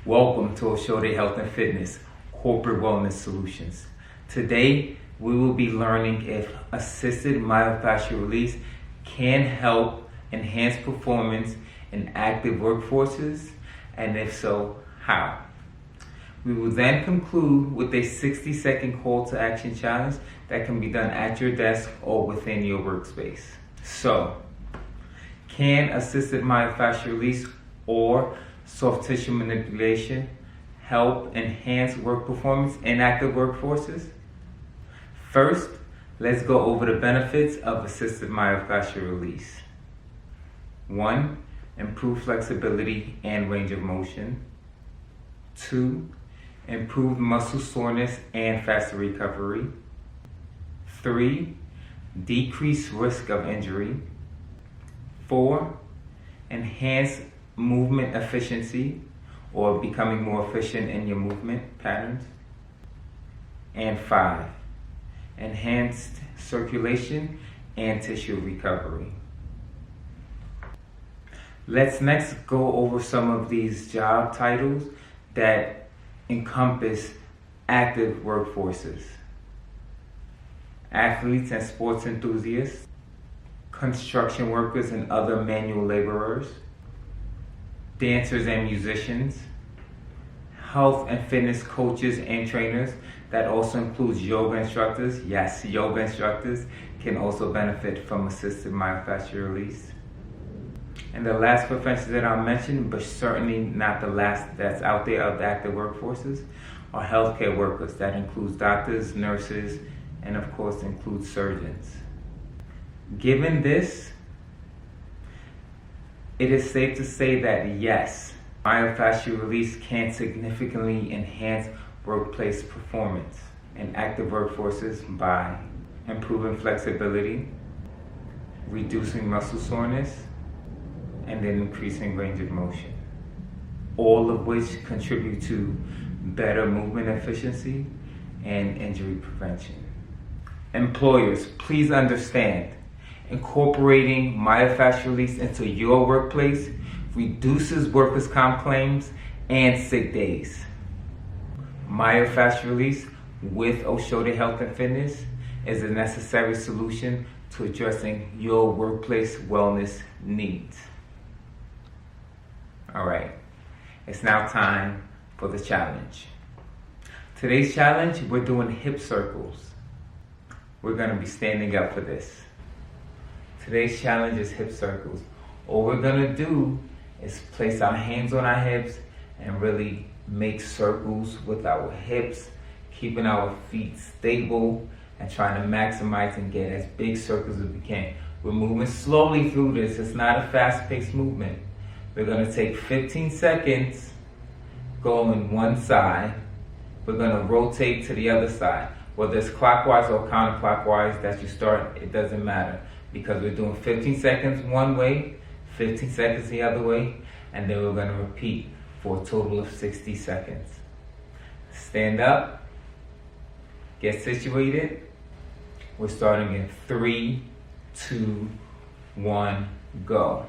Welcome to OH&F Health and Fitness Corporate Wellness Solutions. Today, we will be learning if assisted myofascial release can help enhance performance in active workforces, and if so, how. We will then conclude with a 60-second call to action challenge that can be done at your desk or within your workspace. So, can assisted myofascial release or soft tissue manipulation help enhance work performance in active workforces? First, let's go over the benefits of assisted myofascial release. 1. Improved flexibility and range of motion. 2. Improved muscle soreness and faster recovery. 3. Decreased risk of injury. 4. Enhanced movement efficiency, or becoming more efficient in your movement patterns. And 5. Enhanced circulation and tissue recovery. Let's next go over some of these job titles that encompass active workforces. Athletes and sports enthusiasts, construction workers and other manual laborers, dancers and musicians, health and fitness coaches and trainers. That also includes yoga instructors. Yes, yoga instructors can also benefit from assisted myofascial release. And the last profession that I'll mention, but certainly not the last that's out there of the active workforces, are healthcare workers. That includes doctors, nurses, and of course includes surgeons. Given this, it is safe to say that yes, myofascial release can significantly enhance workplace performance in active workforces by improving flexibility, reducing muscle soreness, and then increasing range of motion. All of which contribute to better movement efficiency and injury prevention. Employers, please understand, incorporating myofascial release into your workplace reduces workers' comp claims and sick days. Myofascial release with OH&F Health and Fitness is a necessary solution to addressing your workplace wellness needs. All right, it's now time for the challenge. Today's challenge, we're doing hip circles. We're gonna be standing up for this. Today's challenge is hip circles. All we're gonna do is place our hands on our hips and really make circles with our hips, keeping our feet stable and trying to maximize and get as big circles as we can. We're moving slowly through this. It's not a fast-paced movement. We're gonna take 15 seconds going one side. We're gonna rotate to the other side. Whether it's clockwise or counterclockwise that you start, it doesn't matter, because we're doing 15 seconds one way, 15 seconds the other way, and then we're gonna repeat for a total of 60 seconds. Stand up, get situated. We're starting in 3, 2, 1, go.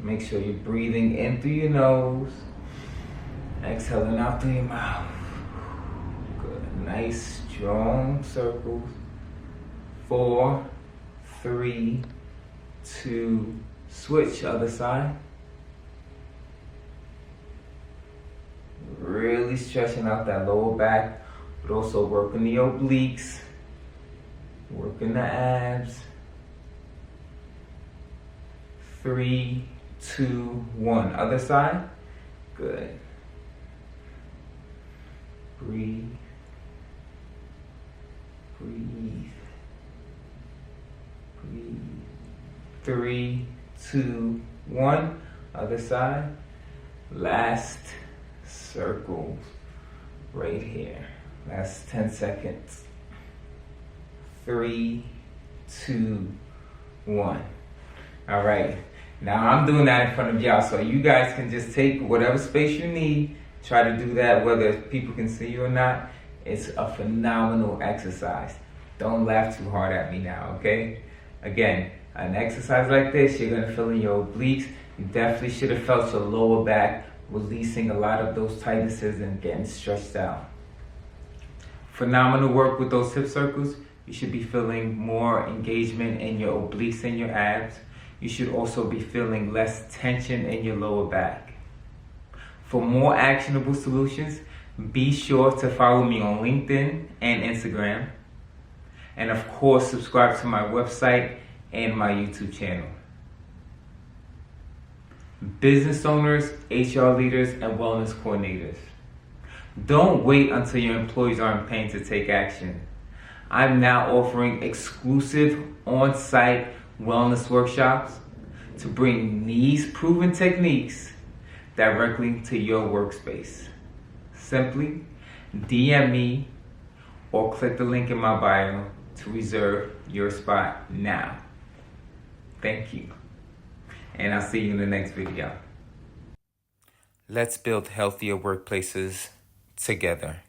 Make sure you're breathing in through your nose, exhaling out through your mouth. Good, nice strong circles. 4, 3, 2, switch, other side. Really stretching out that lower back, but also working the obliques, working the abs. 3, 2, 1, other side. Good. Breathe. Breathe. Breathe. 3, 2, 1, other side. Last circle right here. Last 10 seconds. 3, 2, 1. All right. Now I'm doing that in front of y'all, so you guys can just take whatever space you need. Try to do that whether people can see you or not. It's a phenomenal exercise. Don't laugh too hard at me now, okay? Again, an exercise like this, you're gonna feel in your obliques. You definitely should have felt your lower back releasing a lot of those tightnesses and getting stretched out. Phenomenal work with those hip circles. You should be feeling more engagement in your obliques and your abs. You should also be feeling less tension in your lower back. For more actionable solutions, be sure to follow me on LinkedIn and Instagram. And of course, subscribe to my website and my YouTube channel. Business owners, HR leaders, and wellness coordinators, don't wait until your employees are in pain to take action. I'm now offering exclusive on-site wellness workshops to bring these proven techniques directly to your workspace. Simply DM me or click the link in my bio to reserve your spot now. Thank you. And I'll see you in the next video. Let's build healthier workplaces together.